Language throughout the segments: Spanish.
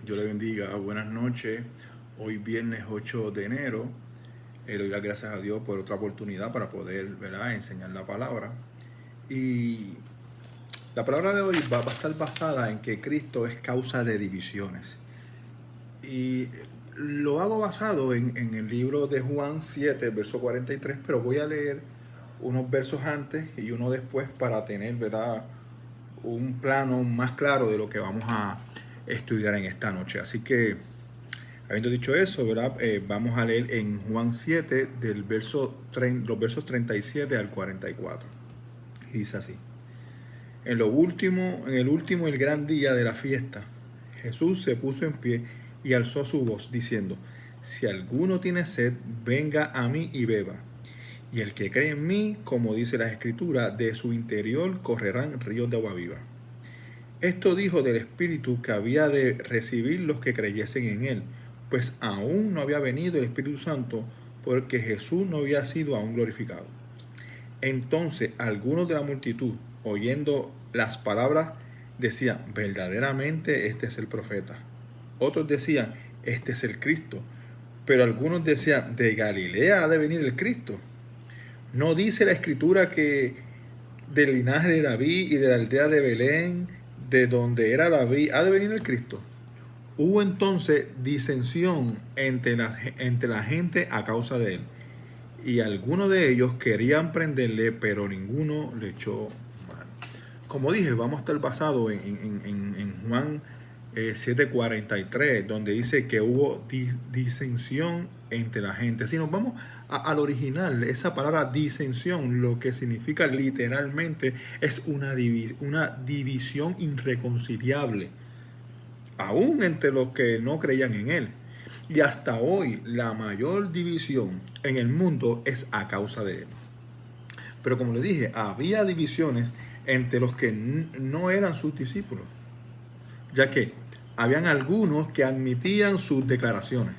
Dios le bendiga, buenas noches. Hoy viernes 8 de enero. Le doy las gracias a Dios por otra oportunidad para poder, ¿verdad?, enseñar la palabra. Y la palabra de hoy va a estar basada en que Cristo es causa de divisiones. Y lo hago basado en el libro de Juan 7, verso 43, pero voy a leer unos versos antes y uno después para tener, ¿verdad?, un plano más claro de lo que vamos a estudiar en esta noche. Así que, habiendo dicho eso, ¿verdad? Vamos a leer en Juan 7, los versos 37 al 44. Y dice así: en el último y el gran día de la fiesta, Jesús se puso en pie y alzó su voz, diciendo: si alguno tiene sed, venga a mí y beba. Y el que cree en mí, como dice la Escritura, de su interior correrán ríos de agua viva. Esto dijo del Espíritu que había de recibir los que creyesen en él, pues aún no había venido el Espíritu Santo, porque Jesús no había sido aún glorificado. Entonces algunos de la multitud, oyendo las palabras, decían: verdaderamente este es el profeta. Otros decían: este es el Cristo. Pero algunos decían: de Galilea ha de venir el Cristo. ¿No dice la Escritura que del linaje de David y de la aldea de Belén, de donde era David, ha de venir el Cristo? Hubo entonces disensión entre la gente a causa de él. Y algunos de ellos querían prenderle, pero ninguno le echó mano. Como dije, vamos a estar basado en Juan 7:43, donde dice que hubo disensión entre la gente. Si nos vamos al original, esa palabra disensión, lo que significa literalmente es una división irreconciliable, aún entre los que no creían en él. Y hasta hoy la mayor división en el mundo es a causa de él. Pero como le dije, había divisiones entre los que no eran sus discípulos, ya que habían algunos que admitían sus declaraciones,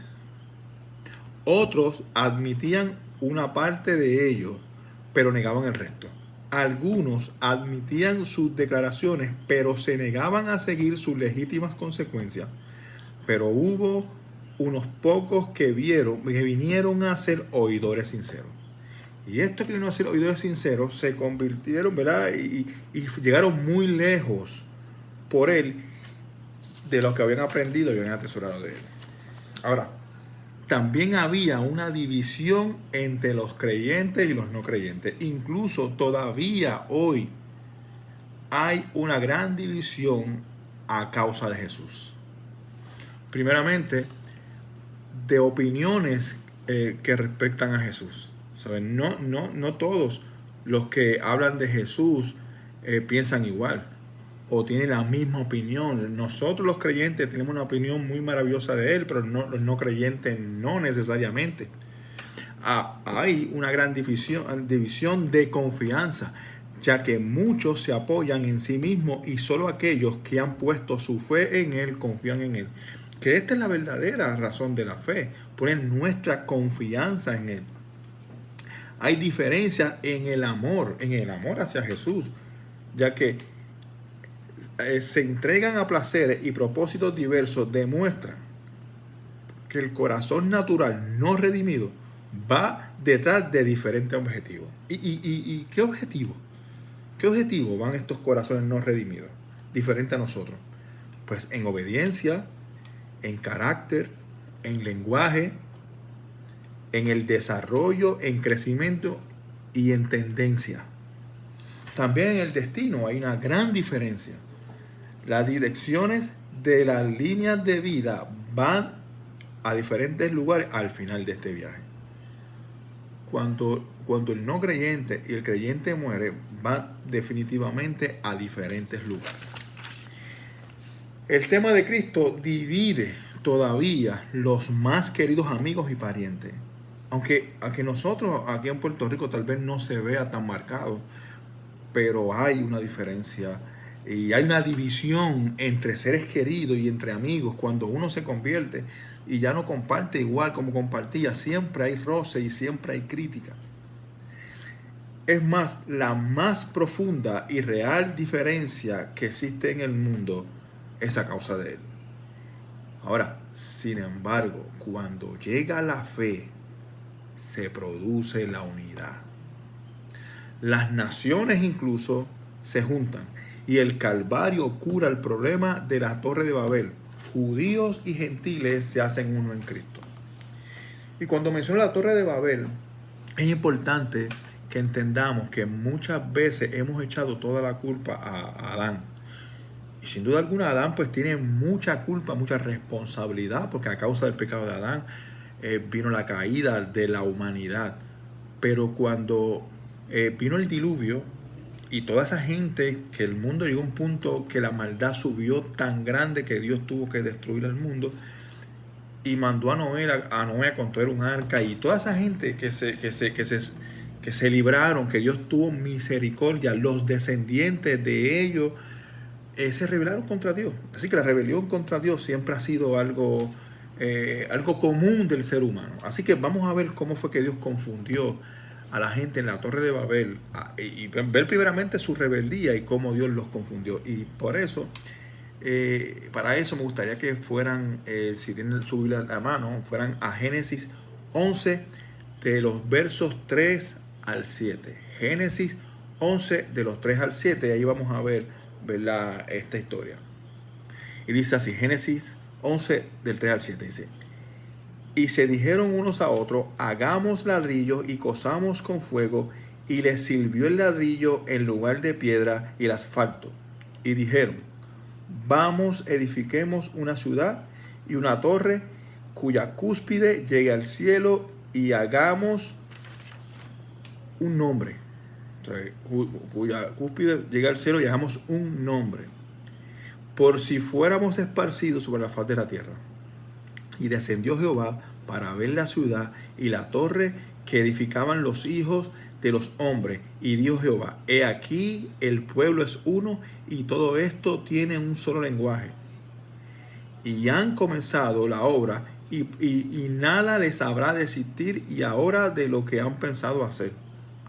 otros admitían una parte de ellos, pero negaban el resto. Algunos admitían sus declaraciones, pero se negaban a seguir sus legítimas consecuencias. Pero hubo unos pocos que vinieron a ser oidores sinceros. Y estos que vinieron a ser oidores sinceros se convirtieron, ¿verdad?, y llegaron muy lejos por él de lo que habían aprendido y habían atesorado de él. Ahora, también había una división entre los creyentes y los no creyentes. Incluso todavía hoy hay una gran división a causa de Jesús. Primeramente, de opiniones que respectan a Jesús. ¿Saben? No todos los que hablan de Jesús piensan igual o tienen la misma opinión. Nosotros los creyentes tenemos una opinión muy maravillosa de él, pero los no creyentes no necesariamente. Hay una gran división de confianza, ya que muchos se apoyan en sí mismos y solo aquellos que han puesto su fe en él confían en él. Que esta es la verdadera razón de la fe, poner nuestra confianza en él. Hay diferencias en el amor hacia Jesús, ya que se entregan a placeres y propósitos diversos, demuestran que el corazón natural no redimido va detrás de diferentes objetivos. ¿Y qué objetivo? ¿Qué objetivo van estos corazones no redimidos? Diferente a nosotros. Pues en obediencia, en carácter, en lenguaje, en el desarrollo, en crecimiento y en tendencia. También en el destino hay una gran diferencia. Las direcciones de las líneas de vida van a diferentes lugares al final de este viaje. Cuando el no creyente y el creyente muere, van definitivamente a diferentes lugares. El tema de Cristo divide todavía los más queridos amigos y parientes. Aunque nosotros aquí en Puerto Rico tal vez no se vea tan marcado, pero hay una diferencia y hay una división entre seres queridos y entre amigos. Cuando uno se convierte y ya no comparte igual como compartía, siempre hay roce y siempre hay crítica. Es más, la más profunda y real diferencia que existe en el mundo es a causa de él. Ahora, sin embargo, cuando llega la fe, se produce la unidad. Las naciones incluso se juntan y el Calvario cura el problema de la Torre de Babel. Judíos y gentiles se hacen uno en Cristo. Y cuando menciono la Torre de Babel, es importante que entendamos que muchas veces hemos echado toda la culpa a Adán. Y sin duda alguna Adán pues tiene mucha culpa, mucha responsabilidad, porque a causa del pecado de Adán vino la caída de la humanidad. Pero cuando vino el diluvio y toda esa gente, que el mundo llegó a un punto que la maldad subió tan grande que Dios tuvo que destruir el mundo y mandó a Noé a construir un arca, y toda esa gente que se libraron, que Dios tuvo misericordia, los descendientes de ellos se rebelaron contra Dios. Así que la rebelión contra Dios siempre ha sido algo común del ser humano. Así que vamos a ver cómo fue que Dios confundió a la gente en la Torre de Babel y ver primeramente su rebeldía y cómo Dios los confundió. Y por eso, para eso me gustaría que fueran, si tienen su Biblia a la mano, fueran a Génesis 11 de los versos 3 al 7. Génesis 11 de los 3 al 7, y ahí vamos a ver esta historia. Y dice así, Génesis 11 del 3 al 7, dice: y se dijeron unos a otros, hagamos ladrillos y cosamos con fuego, y les sirvió el ladrillo en lugar de piedra y el asfalto. Y dijeron, vamos, edifiquemos una ciudad y una torre cuya cúspide llegue al cielo, y hagamos un nombre. O sea, cuya cúspide llegue al cielo y hagamos un nombre, por si fuéramos esparcidos sobre la faz de la tierra. Y descendió Jehová para ver la ciudad y la torre que edificaban los hijos de los hombres. Y dijo Jehová, he aquí el pueblo es uno, y todo esto tiene un solo lenguaje. Y han comenzado la obra, y nada les habrá de desistir y ahora de lo que han pensado hacer.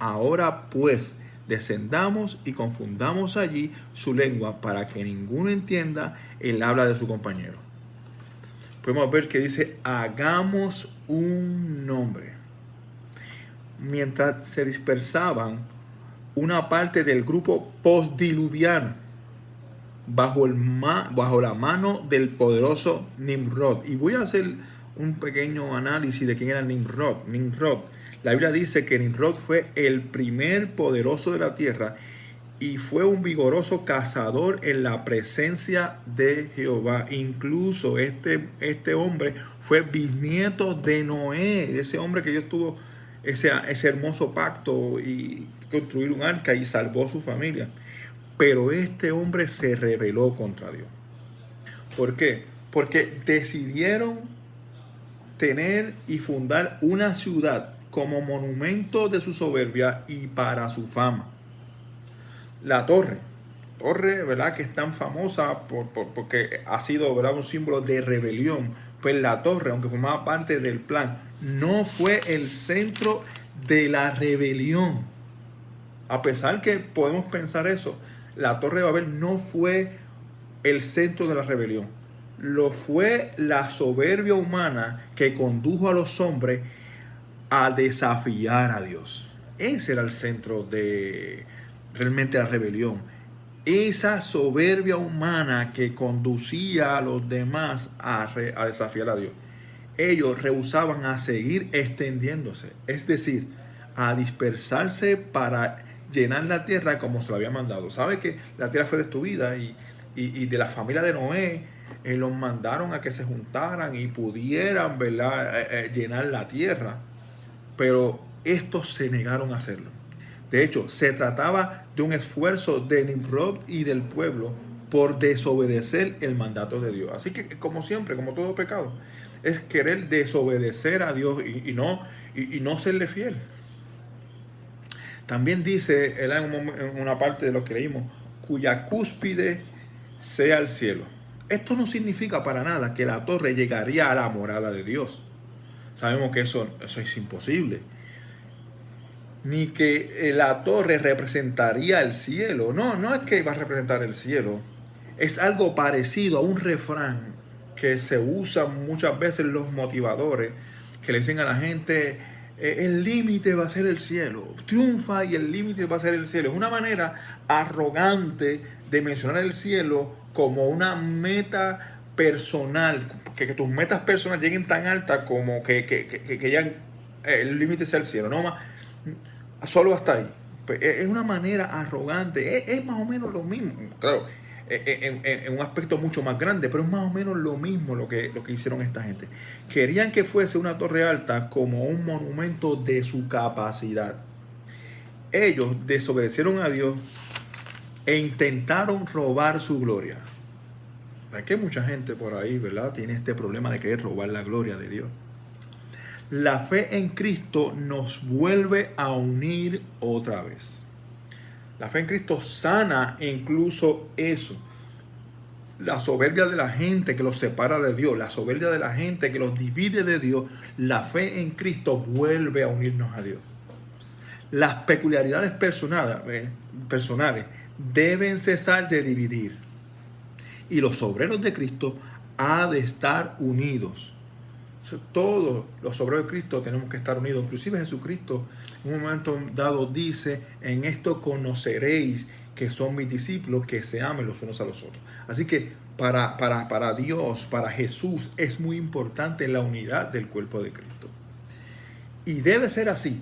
Ahora pues, descendamos y confundamos allí su lengua, para que ninguno entienda el habla de su compañero. Podemos ver que dice, hagamos un nombre. Mientras se dispersaban, una parte del grupo postdiluviano, bajo la mano del poderoso Nimrod. Y voy a hacer un pequeño análisis de quién era Nimrod. La Biblia dice que Nimrod fue el primer poderoso de la tierra y fue un vigoroso cazador en la presencia de Jehová. Incluso este hombre fue bisnieto de Noé, de ese hombre que Dios tuvo ese hermoso pacto y construir un arca y salvó a su familia. Pero este hombre se rebeló contra Dios. ¿Por qué? Porque decidieron tener y fundar una ciudad como monumento de su soberbia y para su fama. La torre, ¿verdad?, que es tan famosa porque ha sido, ¿verdad?, un símbolo de rebelión. Pues la torre, aunque formaba parte del plan, no fue el centro de la rebelión. A pesar que podemos pensar eso, la Torre de Babel no fue el centro de la rebelión. Lo fue la soberbia humana que condujo a los hombres a desafiar a Dios. Ese era el centro de realmente la rebelión. Esa soberbia humana que conducía a los demás a desafiar a Dios. Ellos rehusaban a seguir extendiéndose, es decir, a dispersarse para llenar la tierra como se lo había mandado. Sabe que la tierra fue destruida y de la familia de Noé los mandaron a que se juntaran y pudieran, ¿verdad?, llenar la tierra. Pero estos se negaron a hacerlo. De hecho, se trataba de un esfuerzo de Nimrod y del pueblo por desobedecer el mandato de Dios. Así que, como siempre, como todo pecado, es querer desobedecer a Dios y no serle fiel. También dice en una parte de lo que leímos, cuya cúspide sea el cielo. Esto no significa para nada que la torre llegaría a la morada de Dios. Sabemos que eso es imposible. Ni que la torre representaría el cielo. No es que va a representar el cielo. Es algo parecido a un refrán que se usan muchas veces los motivadores, que le dicen a la gente, el límite va a ser el cielo, triunfa y el límite va a ser el cielo. Es una manera arrogante de mencionar el cielo como una meta personal, que tus metas personales lleguen tan altas como que ya el límite sea el cielo, no más, solo hasta ahí. Pues es una manera arrogante, es más o menos lo mismo, claro, en un aspecto mucho más grande, pero es más o menos lo mismo lo que hicieron esta gente. Querían que fuese una torre alta como un monumento de su capacidad. Ellos desobedecieron a Dios e intentaron robar su gloria. Es que mucha gente por ahí, ¿verdad?, tiene este problema de querer robar la gloria de Dios. La fe en Cristo nos vuelve a unir otra vez. La fe en Cristo sana incluso eso. La soberbia de la gente que los separa de Dios, la soberbia de la gente que los divide de Dios, la fe en Cristo vuelve a unirnos a Dios. Las peculiaridades personales deben cesar de dividir. Y los obreros de Cristo han de estar unidos. Todos los obreros de Cristo tenemos que estar unidos. Inclusive Jesucristo en un momento dado dice, en esto conoceréis que son mis discípulos, que se amen los unos a los otros. Así que para Dios, para Jesús, es muy importante la unidad del cuerpo de Cristo. Y debe ser así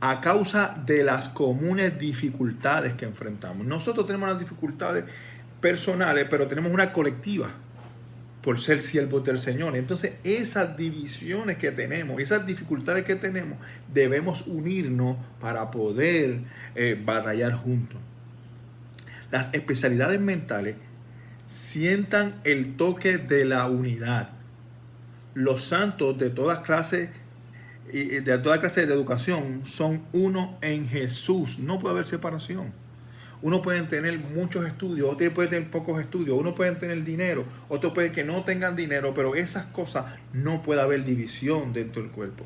a causa de las comunes dificultades que enfrentamos. Nosotros tenemos las dificultades personales, pero tenemos una colectiva por ser siervos del Señor. Entonces esas divisiones que tenemos, esas dificultades que tenemos, debemos unirnos para poder batallar juntos. Las especialidades mentales sientan el toque de la unidad. Los santos de todas clases de educación son uno en Jesús. No puede haber separación. Uno puede tener muchos estudios, otro puede tener pocos estudios, uno puede tener dinero, otro puede que no tengan dinero, pero esas cosas no puede haber división dentro del cuerpo.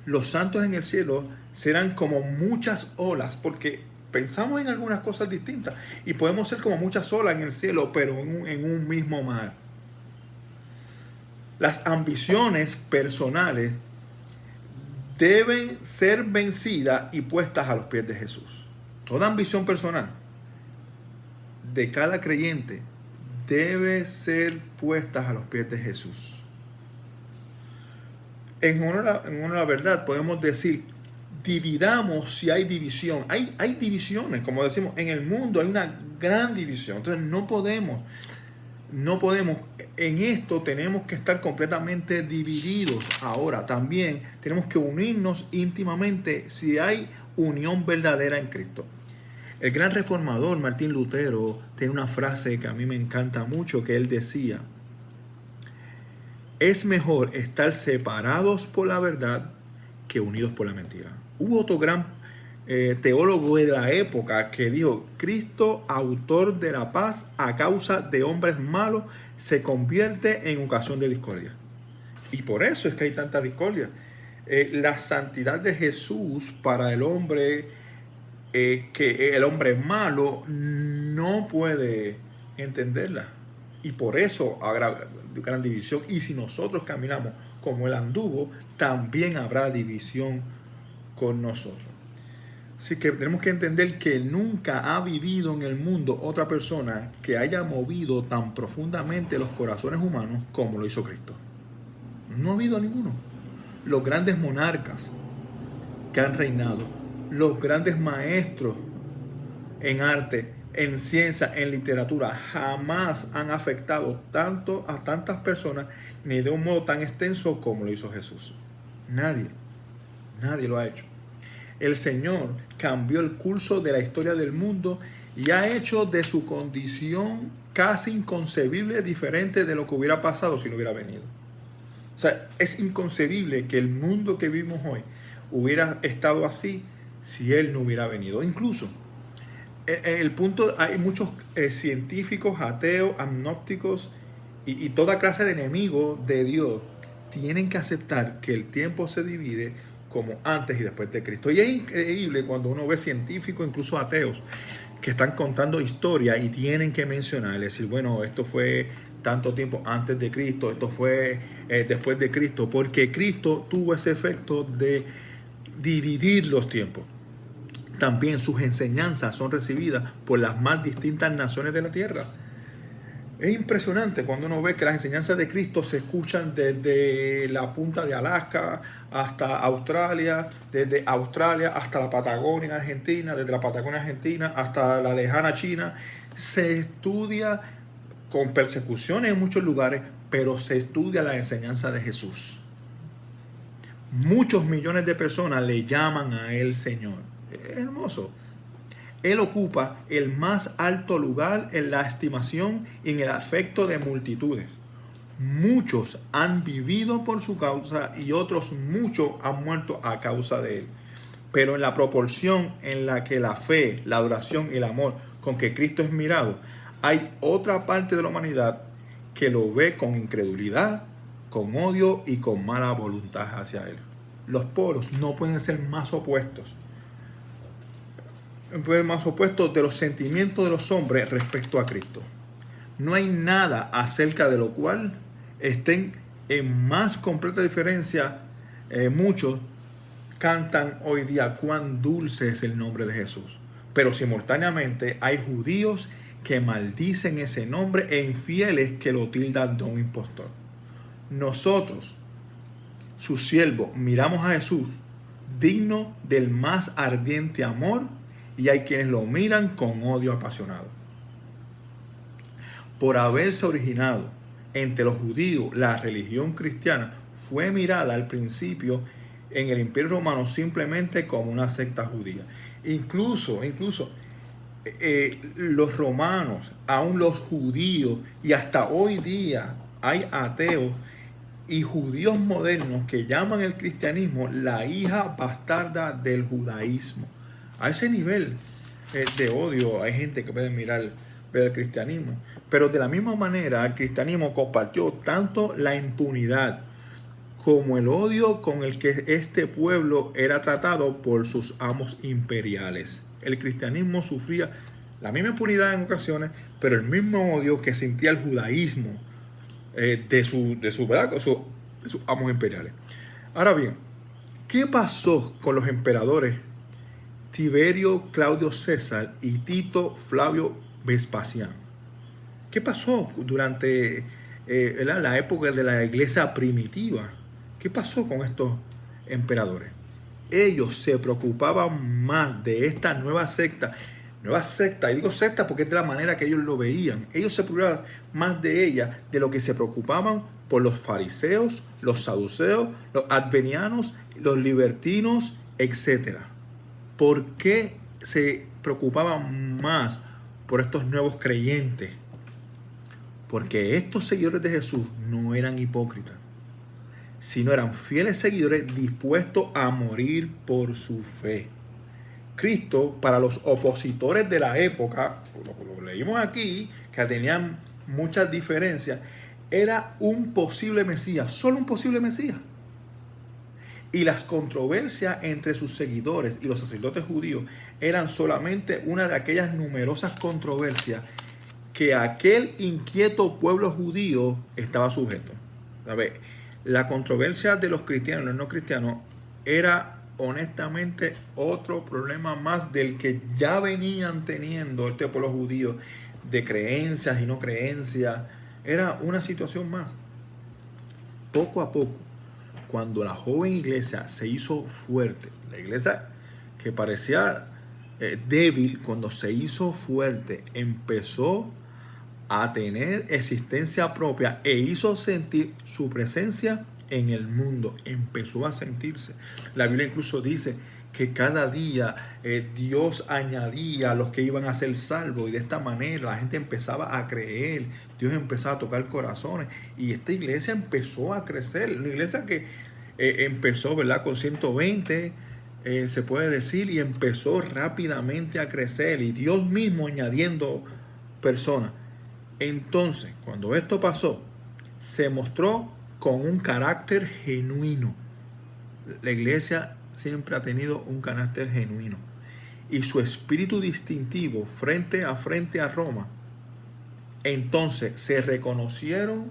Los santos en el cielo serán como muchas olas, porque pensamos en algunas cosas distintas y podemos ser como muchas olas en el cielo, pero en un mismo mar. Las ambiciones personales deben ser vencidas y puestas a los pies de Jesús. Toda ambición personal de cada creyente debe ser puesta a los pies de Jesús. En honor a la verdad podemos decir, dividamos si hay división. Hay divisiones, como decimos, en el mundo hay una gran división. Entonces no podemos, en esto tenemos que estar completamente divididos. Ahora también tenemos que unirnos íntimamente si hay unión verdadera en Cristo. El gran reformador Martín Lutero tiene una frase que a mí me encanta mucho, que él decía, es mejor estar separados por la verdad que unidos por la mentira. Hubo otro gran teólogo de la época que dijo, Cristo, autor de la paz, a causa de hombres malos, se convierte en ocasión de discordia. Y por eso es que hay tanta discordia. La santidad de Jesús para el hombre, que el hombre malo no puede entenderla. Y por eso habrá gran división. Y si nosotros caminamos como él anduvo, también habrá división con nosotros. Así que tenemos que entender que nunca ha vivido en el mundo otra persona que haya movido tan profundamente los corazones humanos como lo hizo Cristo. No ha habido ninguno. Los grandes monarcas que han reinado, los grandes maestros en arte, en ciencia, en literatura, jamás han afectado tanto a tantas personas ni de un modo tan extenso como lo hizo Jesús. Nadie lo ha hecho. El Señor cambió el curso de la historia del mundo y ha hecho de su condición casi inconcebible diferente de lo que hubiera pasado si no hubiera venido. O sea, es inconcebible que el mundo que vivimos hoy hubiera estado así si Él no hubiera venido. Incluso, en el punto, hay muchos científicos, ateos, agnósticos y toda clase de enemigos de Dios tienen que aceptar que el tiempo se divide como antes y después de Cristo. Y es increíble cuando uno ve científicos, incluso ateos, que están contando historia y tienen que mencionar, decir, bueno, esto fue tanto tiempo antes de Cristo, esto fue después de Cristo, porque Cristo tuvo ese efecto de dividir los tiempos. También sus enseñanzas son recibidas por las más distintas naciones de la tierra. Es impresionante cuando uno ve que las enseñanzas de Cristo se escuchan desde la punta de Alaska hasta Australia, desde Australia hasta la Patagonia Argentina, desde la Patagonia Argentina hasta la lejana China. Se estudia con persecuciones en muchos lugares, pero se estudia la enseñanza de Jesús. Muchos millones de personas le llaman a él Señor. Es hermoso. Él ocupa el más alto lugar en la estimación y en el afecto de multitudes. Muchos han vivido por su causa y otros muchos han muerto a causa de él. Pero en la proporción en la que la fe, la adoración y el amor con que Cristo es mirado, hay otra parte de la humanidad que lo ve con incredulidad, con odio y con mala voluntad hacia él. Los polos no pueden ser más opuestos. Más opuestos de los sentimientos de los hombres respecto a Cristo. No hay nada acerca de lo cual estén en más completa diferencia. Muchos cantan hoy día cuán dulce es el nombre de Jesús, pero simultáneamente hay judíos que maldicen ese nombre e infieles que lo tildan de un impostor. Nosotros, sus siervos, miramos a Jesús digno del más ardiente amor, y hay quienes lo miran con odio apasionado. Por haberse originado entre los judíos, la religión cristiana fue mirada al principio en el Imperio Romano simplemente como una secta judía. Incluso los romanos, aún los judíos, y hasta hoy día hay ateos y judíos modernos que llaman el cristianismo la hija bastarda del judaísmo. A ese nivel de odio hay gente que puede ver el cristianismo. Pero de la misma manera, el cristianismo compartió tanto la impunidad como el odio con el que este pueblo era tratado por sus amos imperiales. El cristianismo sufría la misma impunidad en ocasiones, pero el mismo odio que sentía el judaísmo de sus amos imperiales. Ahora bien, ¿qué pasó con los emperadores Tiberio Claudio César y Tito Flavio Vespasiano? ¿Qué pasó durante la época de la iglesia primitiva? ¿Qué pasó con estos emperadores? Ellos se preocupaban más de esta nueva secta, y digo secta porque es de la manera que ellos lo veían. Ellos se preocupaban más de ella de lo que se preocupaban por los fariseos, los saduceos, los advenianos, los libertinos, etc. ¿Por qué se preocupaban más por estos nuevos creyentes? Porque estos seguidores de Jesús no eran hipócritas, sino eran fieles seguidores dispuestos a morir por su fe. Cristo, para los opositores de la época, lo leímos aquí, que tenían muchas diferencias, era un posible Mesías, solo un posible Mesías. Y las controversias entre sus seguidores y los sacerdotes judíos eran solamente una de aquellas numerosas controversias que aquel inquieto pueblo judío estaba sujeto. ¿Sabe? La controversia de los cristianos y los no cristianos era honestamente otro problema más del que ya venían teniendo este pueblo judío, de creencias y no creencias. Era una situación más. Poco a poco, cuando la joven iglesia se hizo fuerte, la iglesia que parecía débil, cuando se hizo fuerte, empezó a tener existencia propia e hizo sentir su presencia en el mundo. Empezó a sentirse. La Biblia incluso dice que cada día Dios añadía a los que iban a ser salvos, y de esta manera la gente empezaba a creer. Dios empezaba a tocar corazones y esta iglesia empezó a crecer. Una iglesia que empezó, ¿verdad?, con 120, se puede decir, y empezó rápidamente a crecer, y Dios mismo añadiendo personas. Entonces, cuando esto pasó, se mostró con un carácter genuino. La iglesia siempre ha tenido un carácter genuino, y su espíritu distintivo frente a Roma Entonces se reconocieron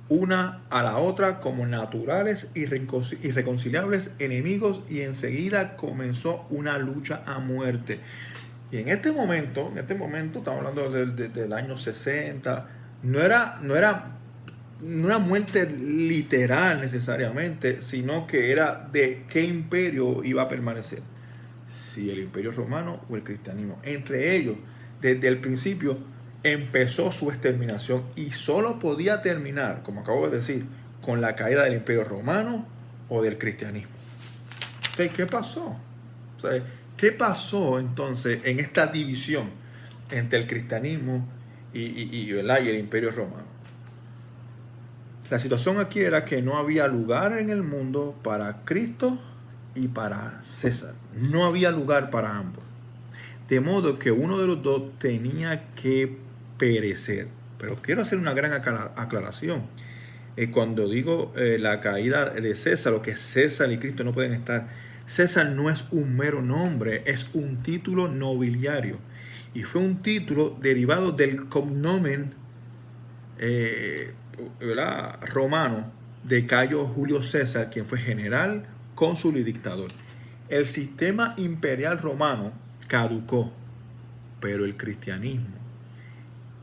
una a la otra como naturales y irreconciliables enemigos, y enseguida comenzó una lucha a muerte. Y en este momento, estamos hablando del año 60, no era una muerte literal necesariamente, sino que era de qué imperio iba a permanecer, si el imperio romano o el cristianismo. Entre ellos, desde el principio, empezó su exterminación, y solo podía terminar, como acabo de decir, con la caída del imperio romano o del cristianismo. Entonces, ¿qué pasó? O sea, ¿qué pasó entonces en esta división entre el cristianismo y el imperio romano? La situación aquí era que no había lugar en el mundo para Cristo y para César. No había lugar para ambos. De modo que uno de los dos tenía que perecer. Pero quiero hacer una gran aclaración. Cuando digo la caída de César, lo que César y Cristo no pueden estar, César no es un mero nombre, es un título nobiliario. Y fue un título derivado del cognomen romano de Cayo Julio César, quien fue general, cónsul y dictador. El sistema imperial romano caducó, pero el cristianismo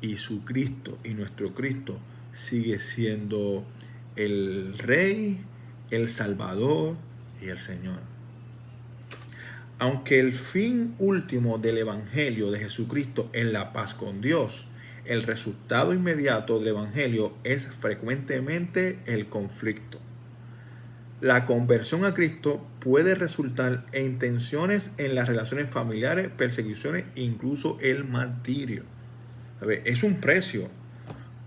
y su Cristo y nuestro Cristo sigue siendo el Rey, el Salvador y el Señor. Aunque el fin último del Evangelio de Jesucristo es la paz con Dios, el resultado inmediato del Evangelio es frecuentemente el conflicto. La conversión a Cristo puede resultar en tensiones en las relaciones familiares, persecuciones e incluso el martirio. Es un precio,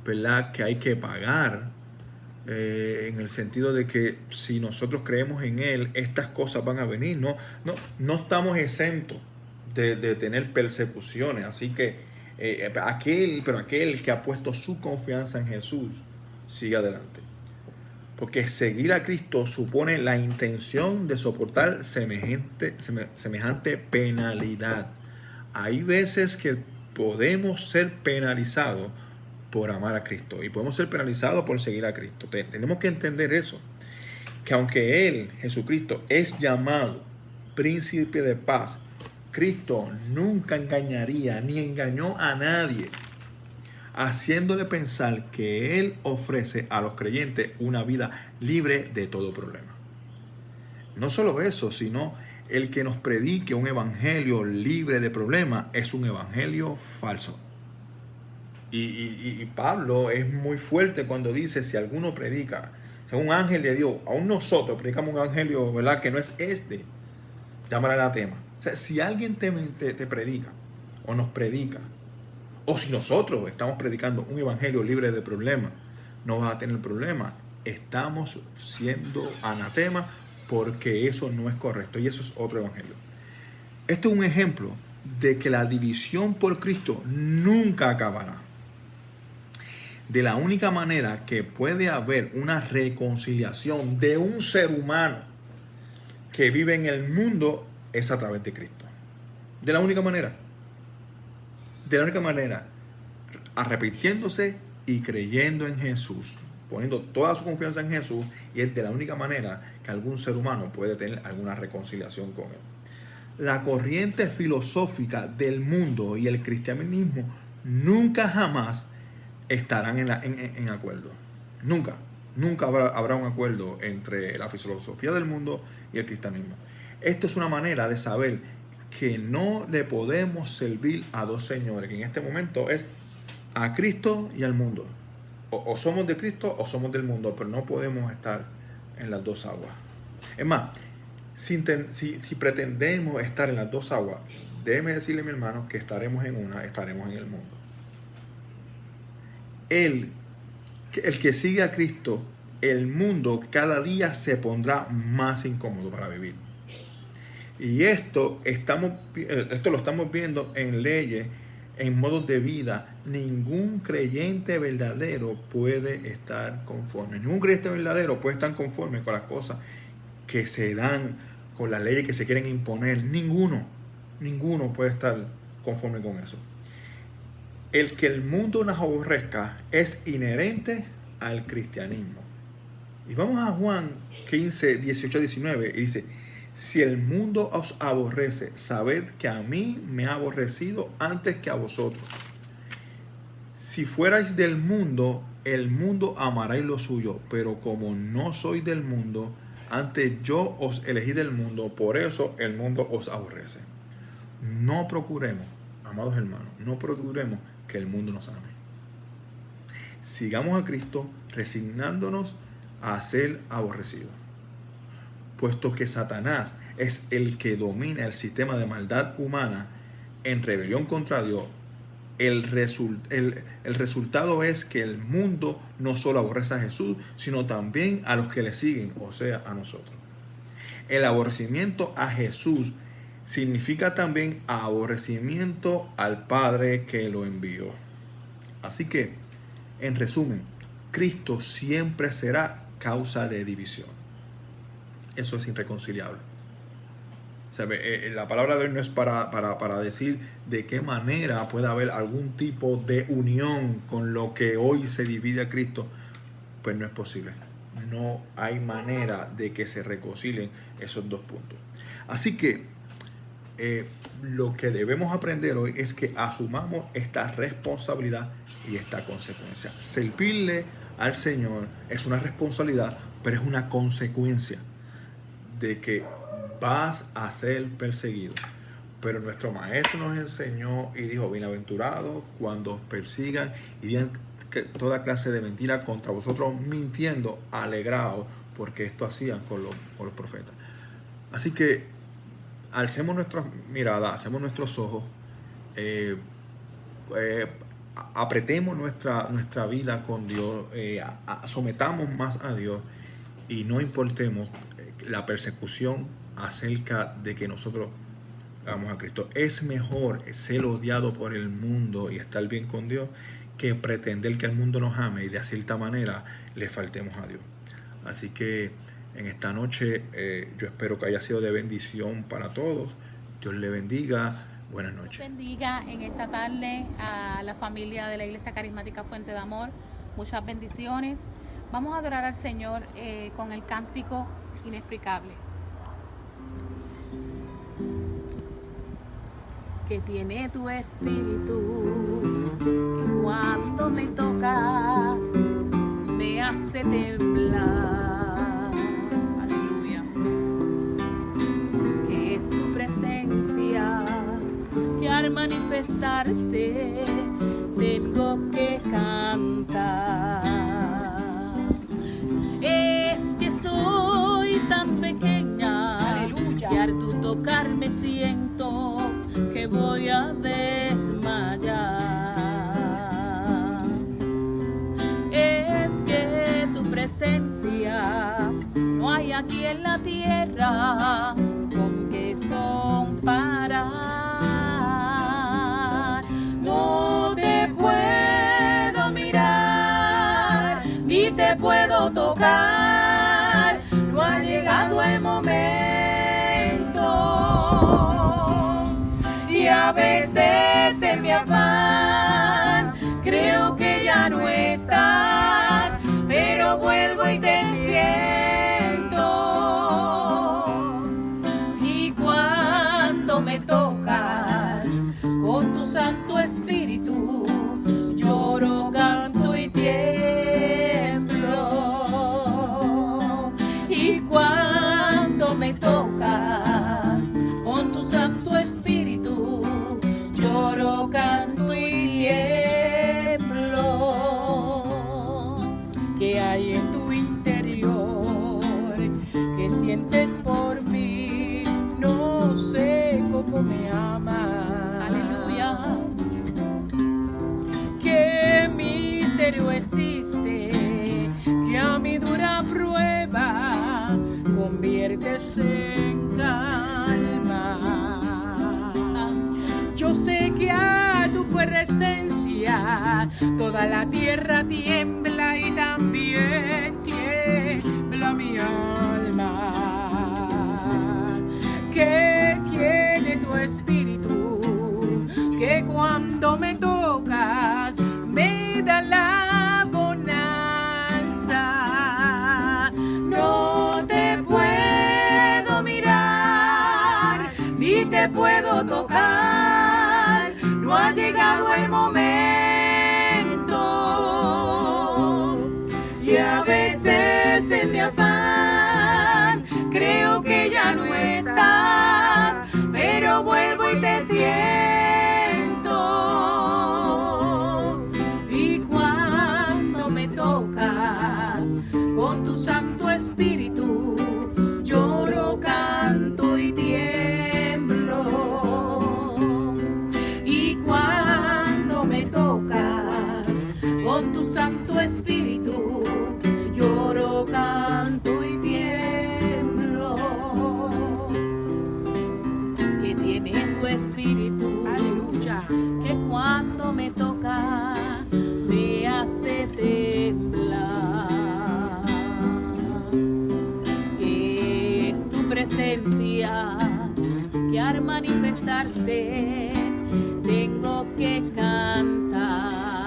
¿verdad?, que hay que pagar, en el sentido de que si nosotros creemos en Él, estas cosas van a venir. No estamos exentos de tener persecuciones. Así que aquel que ha puesto su confianza en Jesús, sigue adelante. Porque seguir a Cristo supone la intención de soportar semejante penalidad. Hay veces que podemos ser penalizados por amar a Cristo, y podemos ser penalizados por seguir a Cristo. Tenemos que entender eso, que aunque Él, Jesucristo, es llamado príncipe de paz, Cristo nunca engañaría ni engañó a nadie, haciéndole pensar que Él ofrece a los creyentes una vida libre de todo problema. No solo eso, sino el que nos predique un evangelio libre de problemas es un evangelio falso. Y Pablo es muy fuerte cuando dice: si alguno predica, si un ángel de Dios, aún nosotros predicamos un evangelio, ¿verdad?, que no es llámala anatema. O sea, si alguien te predica o nos predica, o si nosotros estamos predicando un evangelio libre de problemas, no vas a tener problema. Estamos siendo anatema, porque eso no es correcto, y eso es otro evangelio. Esto es un ejemplo de que la división por Cristo nunca acabará. De la única manera que puede haber una reconciliación de un ser humano que vive en el mundo es a través de Cristo. De la única manera, arrepintiéndose y creyendo en Jesús, poniendo toda su confianza en Jesús, y es de la única manera que algún ser humano puede tener alguna reconciliación con Él. La corriente filosófica del mundo y el cristianismo nunca jamás estarán en acuerdo. Nunca habrá un acuerdo entre la filosofía del mundo y el cristianismo. Esto es una manera de saber que no le podemos servir a dos señores, que en este momento es a Cristo y al mundo. O somos de Cristo o somos del mundo, pero no podemos estar en las dos aguas. Es más, si pretendemos estar en las dos aguas, déjeme decirle, mi hermano, que estaremos en una, estaremos en el mundo. El que sigue a Cristo, el mundo cada día se pondrá más incómodo para vivir. Y esto lo estamos viendo en leyes, en modos de vida. Ningún creyente verdadero puede estar conforme. Ningún creyente verdadero puede estar conforme con las cosas que se dan, con las leyes que se quieren imponer. Ninguno puede estar conforme con eso. el que el mundo nos aborrezca es inherente al cristianismo. Y vamos a Juan 15, 18, 19 y dice: si el mundo os aborrece, sabed que a mí me ha aborrecido antes que a vosotros. Si fuerais del mundo, el mundo amaréis lo suyo, pero como no sois del mundo, antes yo os elegí del mundo, por eso el mundo os aborrece. No procuremos, amados hermanos, no procuremos que el mundo nos ame. Sigamos a Cristo resignándonos a ser aborrecidos. Puesto que Satanás es el que domina el sistema de maldad humana en rebelión contra Dios, el resultado es que el mundo no solo aborrece a Jesús, sino también a los que le siguen, o sea, a nosotros. El aborrecimiento a Jesús significa también aborrecimiento al Padre que lo envió. Así que, en resumen, Cristo siempre será causa de división. Eso es irreconciliable. La palabra de hoy no es para decir de qué manera puede haber algún tipo de unión con lo que hoy se divide a Cristo. Pues no es posible. No hay manera de que se reconcilien esos dos puntos. Así que lo que debemos aprender hoy es que asumamos esta responsabilidad y esta consecuencia. Servirle al Señor es una responsabilidad, pero es una consecuencia de que vas a ser perseguido. Pero nuestro maestro nos enseñó y dijo: bienaventurados cuando os persigan y digan toda clase de mentira contra vosotros, mintiendo, alegrados, porque esto hacían con los profetas. Así que alcemos nuestras miradas, hacemos nuestros ojos, apretemos nuestra vida con Dios, sometamos más a Dios y no importemos la persecución acerca de que nosotros hagamos a Cristo. Es mejor ser odiado por el mundo y estar bien con Dios que pretender que el mundo nos ame y de cierta manera le faltemos a Dios. Así que en esta noche yo espero que haya sido de bendición para todos. Dios le bendiga. Buenas noches. Dios bendiga en esta tarde a la familia de la Iglesia Carismática Fuente de Amor. Muchas bendiciones. Vamos a adorar al Señor con el cántico inexplicable. Que tiene tu espíritu, que cuando me toca me hace temblar. Aleluya. Que es tu presencia, que al manifestarse tengo que cantar. Es que soy tan pequeña, aleluya, que al tu tocar me siento que voy a desmayar. Es que tu presencia no hay aquí en la tierra con que comparar. No te puedo mirar ni te puedo tocar, no ha llegado el momento. Y a veces en mi afán creo que ya no estás, pero vuelvo y te siento. Y cuando me tocas con tu Santo Espíritu, lloro, canto y tiemblo. Y cuando me tocas con tu Santo Espíritu, lloro, canto y tiemblo. ¿Qué hay en tu interior? ¿Qué sientes por mí? No sé cómo me amas. Aleluya. ¿Qué misterio existe que a mi dura prueba conviertes en calma? Yo sé que a tu presencia toda la tierra tiembla y también tiembla mi alma. Que tiene tu espíritu que cuando me toca no ha llegado el momento. Y a veces en mi afán creo que ya no estás, pero vuelvo y te siento. Y cuando me tocas con tu Santo Espíritu, lloro, canto y tiemblo. Y cuando me tocas con tu Santo Espíritu, lloro, canto y tiemblo. Que tiene tu espíritu, Aleluya. que cuando me toca me hace temblar. Que es tu presencia que al manifestarse tengo que cantar.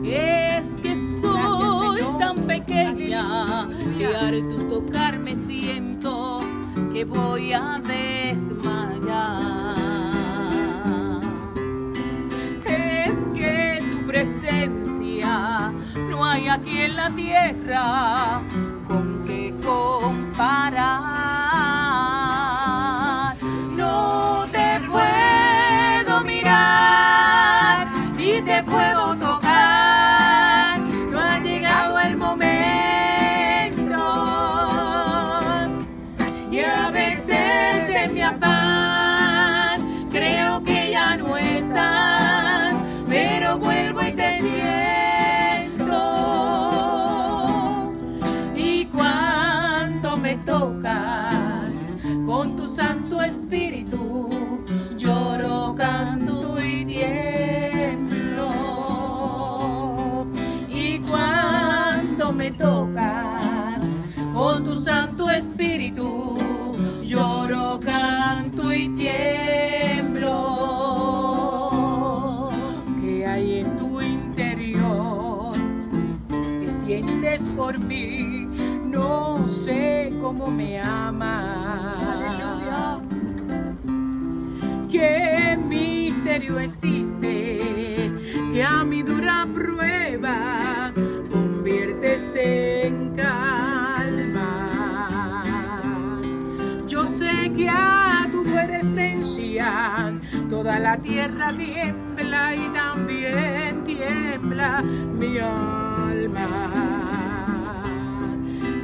Es que soy tan pequeña que al tu tocarme siento que voy a desmayar. Es que tu presencia no hay aquí en la tierra con qué comparar. No te puedo mirar ni te puedo tocar, no ha llegado el momento. Y a veces en mi afán creo que ya no estás, pero vuelvo y te siento. Y cuando me tocas con tu Santo Espíritu, lloro, canto y tiemblo. Y cuando me tocas con tu Santo Espíritu, lloro, canto y tiemblo. ¿Qué hay en tu interior? ¿Qué sientes por mí? No sé cómo me amas. ¿Qué misterio existe que a mi dura prueba conviertes en calma? Yo sé que a tu presencia toda la tierra tiembla y también tiembla mi alma.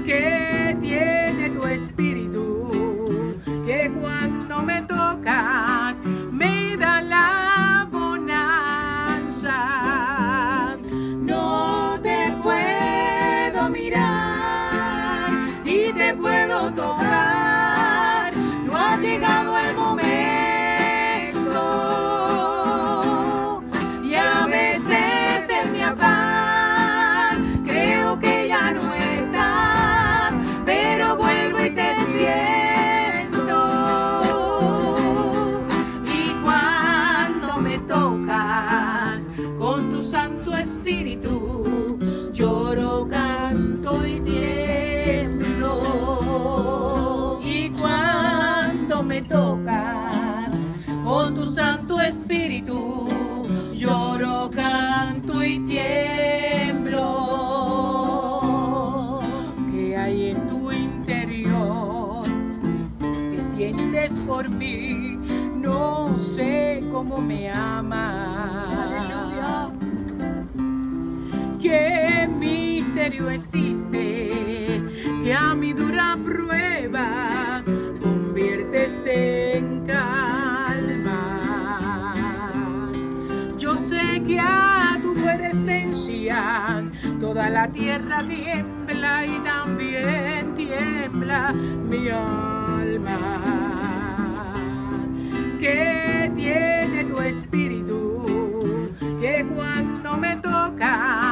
Que tiene tu espíritu que cuando me tocas me da la bonanza. No te puedo mirar ni te puedo tocar, no ha llegado el momento. Y a veces en mi afán creo que ya no estás, pero vuelvo y te siento. Y cuando me tocas con tu Santo Espíritu, lloro, canto y tiemblo. Y cuando me tocas con tu Santo Espíritu, lloro, canto y tiemblo. ¿Qué hay en tu interior? ¿Qué sientes por mí? No sé cómo me amas. ¿Qué misterio existe que a mi dura prueba conviertes en calma? Yo sé que a tu presencia toda la tierra tiembla y también tiembla mi alma. Que tiene tu espíritu que cuando me toca